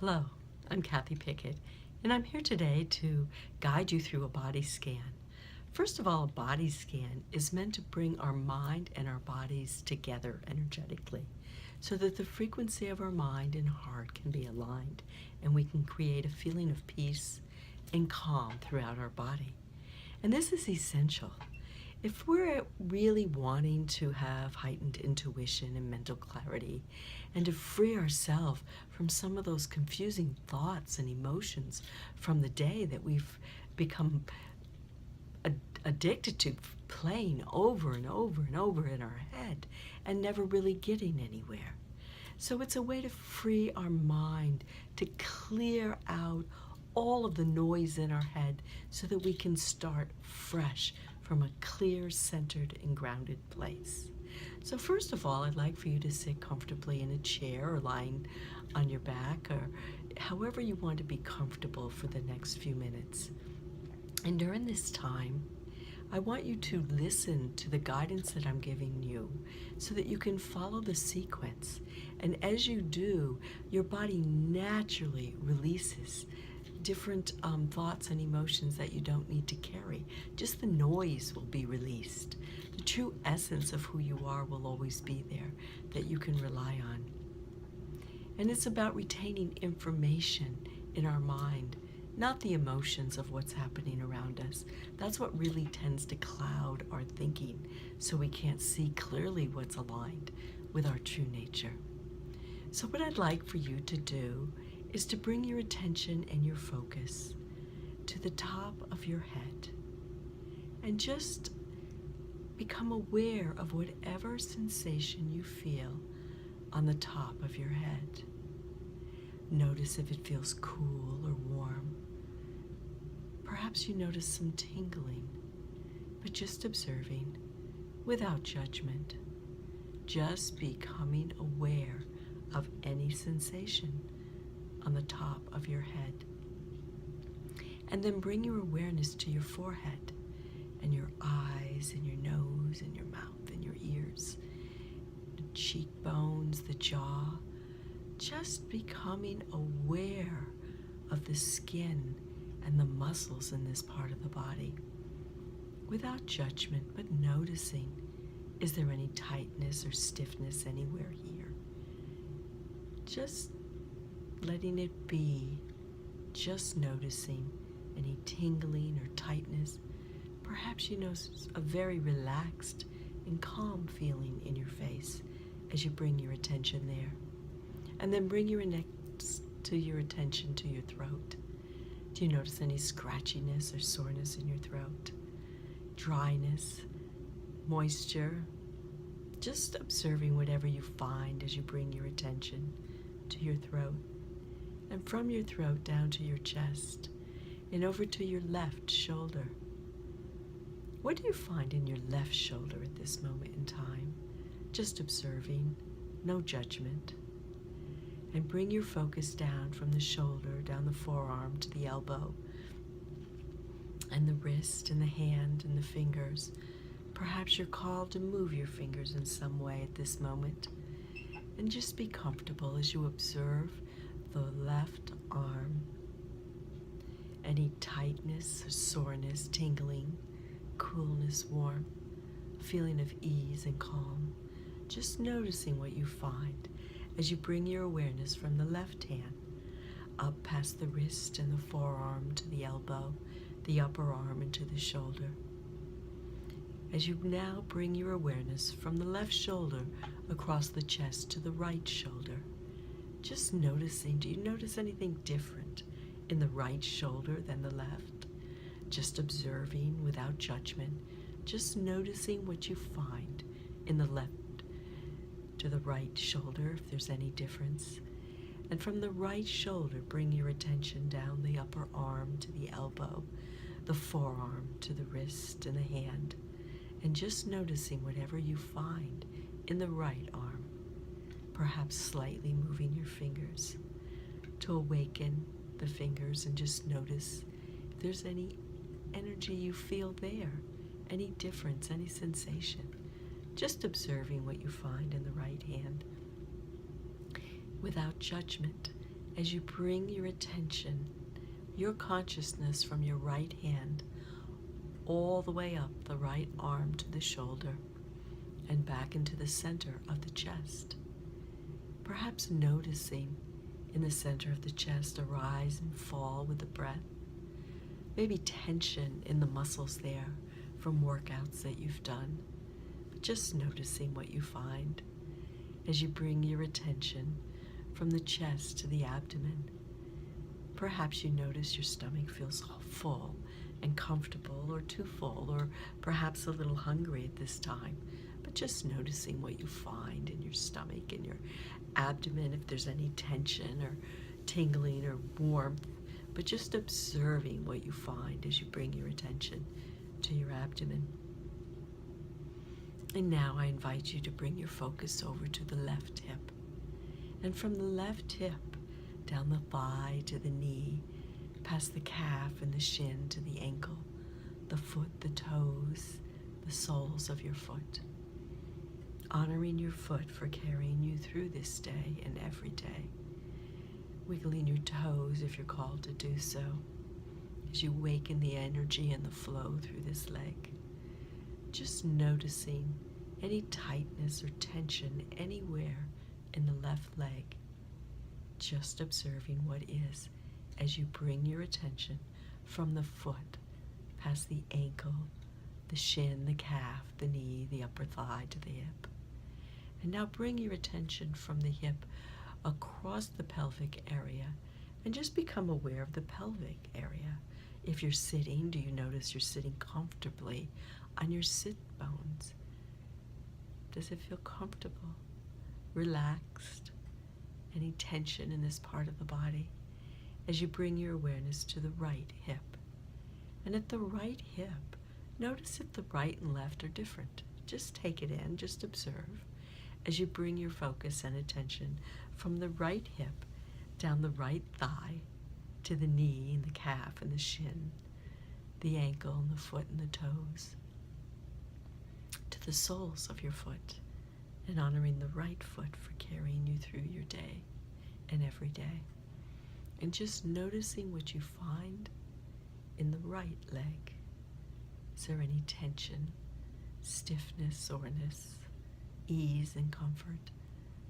Hello, I'm Kathi Pickett, and I'm here today to guide you through a body scan. First of all, a body scan is meant to bring our mind and our bodies together energetically so that the frequency of our mind and heart can be aligned and we can create a feeling of peace and calm throughout our body. And this is essential. If we're really wanting to have heightened intuition and mental clarity and to free ourselves from some of those confusing thoughts and emotions from the day that we've become addicted to playing over and over and over in our head and never really getting anywhere. So it's a way to free our mind, to clear out all of the noise in our head so that we can start fresh from a clear, centered, and grounded place. So first of all, I'd like for you to sit comfortably in a chair or lying on your back or however you want to be comfortable for the next few minutes. And during this time, I want you to listen to the guidance that I'm giving you so that you can follow the sequence. And as you do, your body naturally releases different thoughts and emotions that you don't need to carry. Just the noise will be released. The true essence of who you are will always be there that you can rely on. And it's about retaining information in our mind, not the emotions of what's happening around us. That's what really tends to cloud our thinking, so we can't see clearly what's aligned with our true nature. So what I'd like for you to do is to bring your attention and your focus to the top of your head and just become aware of whatever sensation you feel on the top of your head. Notice if it feels cool or warm. Perhaps you notice some tingling, but just observing without judgment, just becoming aware of any sensation on the top of your head. And then bring your awareness to your forehead and your eyes and your nose and your mouth and your ears, the cheekbones, the jaw, just becoming aware of the skin and the muscles in this part of the body without judgment, but noticing, is there any tightness or stiffness anywhere here? Just letting it be, just noticing any tingling or tightness. Perhaps you notice a very relaxed and calm feeling in your face as you bring your attention there. And then bring your attention to your throat. Do you notice any scratchiness or soreness in your throat? Dryness, moisture? Just observing whatever you find as you bring your attention to your throat. And from your throat down to your chest and over to your left shoulder. What do you find in your left shoulder at this moment in time? Just observing, no judgment. And bring your focus down from the shoulder, down the forearm to the elbow, and the wrist and the hand and the fingers. Perhaps you're called to move your fingers in some way at this moment. And just be comfortable as you observe the left arm. Any tightness, soreness, tingling, coolness, warmth, feeling of ease and calm. Just noticing what you find as you bring your awareness from the left hand up past the wrist and the forearm to the elbow, the upper arm into the shoulder. As you now bring your awareness from the left shoulder across the chest to the right shoulder, just noticing, do you notice anything different in the right shoulder than the left? Just observing without judgment, just noticing what you find in the left to the right shoulder, if there's any difference. And from the right shoulder, bring your attention down the upper arm to the elbow, the forearm to the wrist and the hand, and just noticing whatever you find in the right arm, perhaps slightly moving your fingers to awaken the fingers and just notice if there's any energy you feel there, any difference, any sensation. Just observing what you find in the right hand without judgment as you bring your attention, your consciousness from your right hand all the way up the right arm to the shoulder and back into the center of the chest. Perhaps noticing in the center of the chest a rise and fall with the breath. Maybe tension in the muscles there from workouts that you've done. But just noticing what you find as you bring your attention from the chest to the abdomen. Perhaps you notice your stomach feels full and comfortable, or too full, or perhaps a little hungry at this time. But just noticing what you find in your stomach and your abdomen, if there's any tension or tingling or warmth, but just observing what you find as you bring your attention to your abdomen. And now I invite you to bring your focus over to the left hip. And from the left hip, down the thigh to the knee, past the calf and the shin to the ankle, the foot, the toes, the soles of your foot. Honoring your foot for carrying you through this day and every day. Wiggling your toes if you're called to do so, as you waken the energy and the flow through this leg. Just noticing any tightness or tension anywhere in the left leg. Just observing what is as you bring your attention from the foot, past the ankle, the shin, the calf, the knee, the upper thigh to the hip. And now bring your attention from the hip across the pelvic area and just become aware of the pelvic area. If you're sitting, do you notice you're sitting comfortably on your sit bones? Does it feel comfortable, relaxed? Any tension in this part of the body? As you bring your awareness to the right hip. And at the right hip, notice if the right and left are different. Just take it in, just observe. As you bring your focus and attention from the right hip down the right thigh to the knee and the calf and the shin, the ankle and the foot and the toes, to the soles of your foot, and honoring the right foot for carrying you through your day and every day. And just noticing what you find in the right leg. Is there any tension, stiffness, soreness, ease and comfort?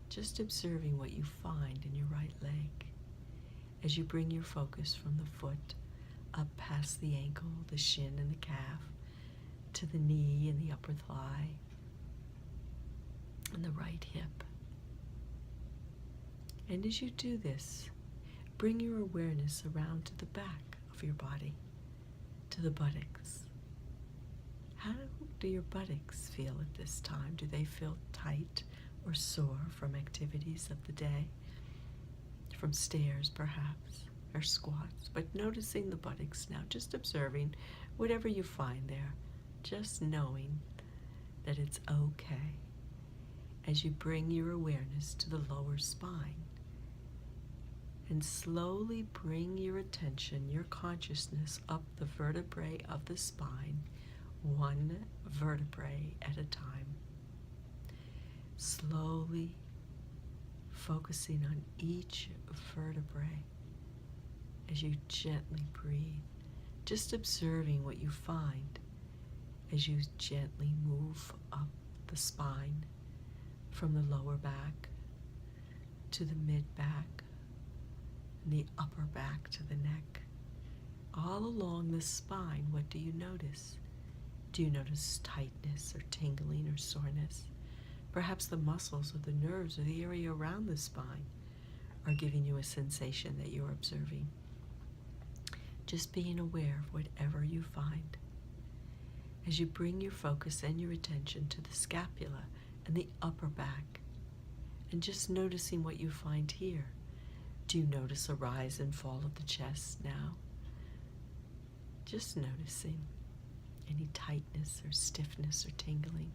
Just observing what you find in your right leg as you bring your focus from the foot up past the ankle, the shin and the calf, to the knee and the upper thigh and the right hip. And as you do this, bring your awareness around to the back of your body, to the buttocks. How do your buttocks feel at this time? Do they feel tight or sore from activities of the day? From stairs, perhaps, or squats? But noticing the buttocks now, just observing whatever you find there, just knowing that it's okay as you bring your awareness to the lower spine. And slowly bring your attention, your consciousness up the vertebrae of the spine, one vertebrae at a time. Slowly focusing on each vertebrae as you gently breathe, just observing what you find as you gently move up the spine from the lower back to the mid-back, the upper back to the neck. All along the spine, what do you notice? Do you notice tightness or tingling or soreness? Perhaps the muscles or the nerves or the area around the spine are giving you a sensation that you're observing. Just being aware of whatever you find. As you bring your focus and your attention to the scapula and the upper back, and just noticing what you find here. Do you notice a rise and fall of the chest now? Just noticing any tightness or stiffness or tingling.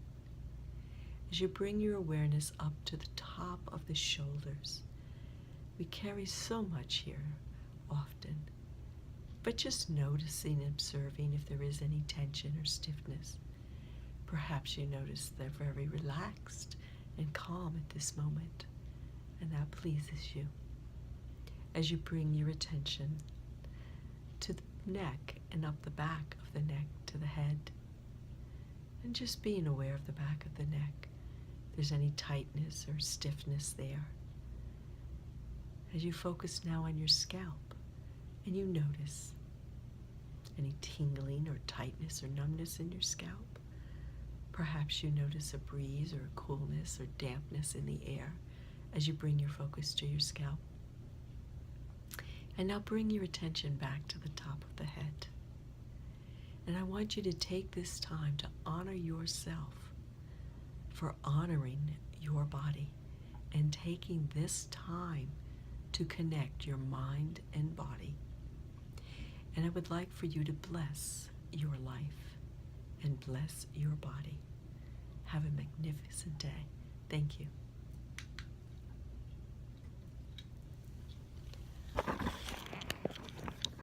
As you bring your awareness up to the top of the shoulders, we carry so much here often, but just noticing and observing if there is any tension or stiffness. Perhaps you notice they're very relaxed and calm at this moment, and that pleases you. as you bring your attention to the neck and up the back of the neck to the head. And just being aware of the back of the neck, if there's any tightness or stiffness there. As you focus now on your scalp, and you notice any tingling or tightness or numbness in your scalp. Perhaps you notice a breeze or a coolness or dampness in the air as you bring your focus to your scalp. And now bring your attention back to the top of the head. And I want you to take this time to honor yourself for honoring your body and taking this time to connect your mind and body. And I would like for you to bless your life and bless your body. Have a magnificent day. Thank you.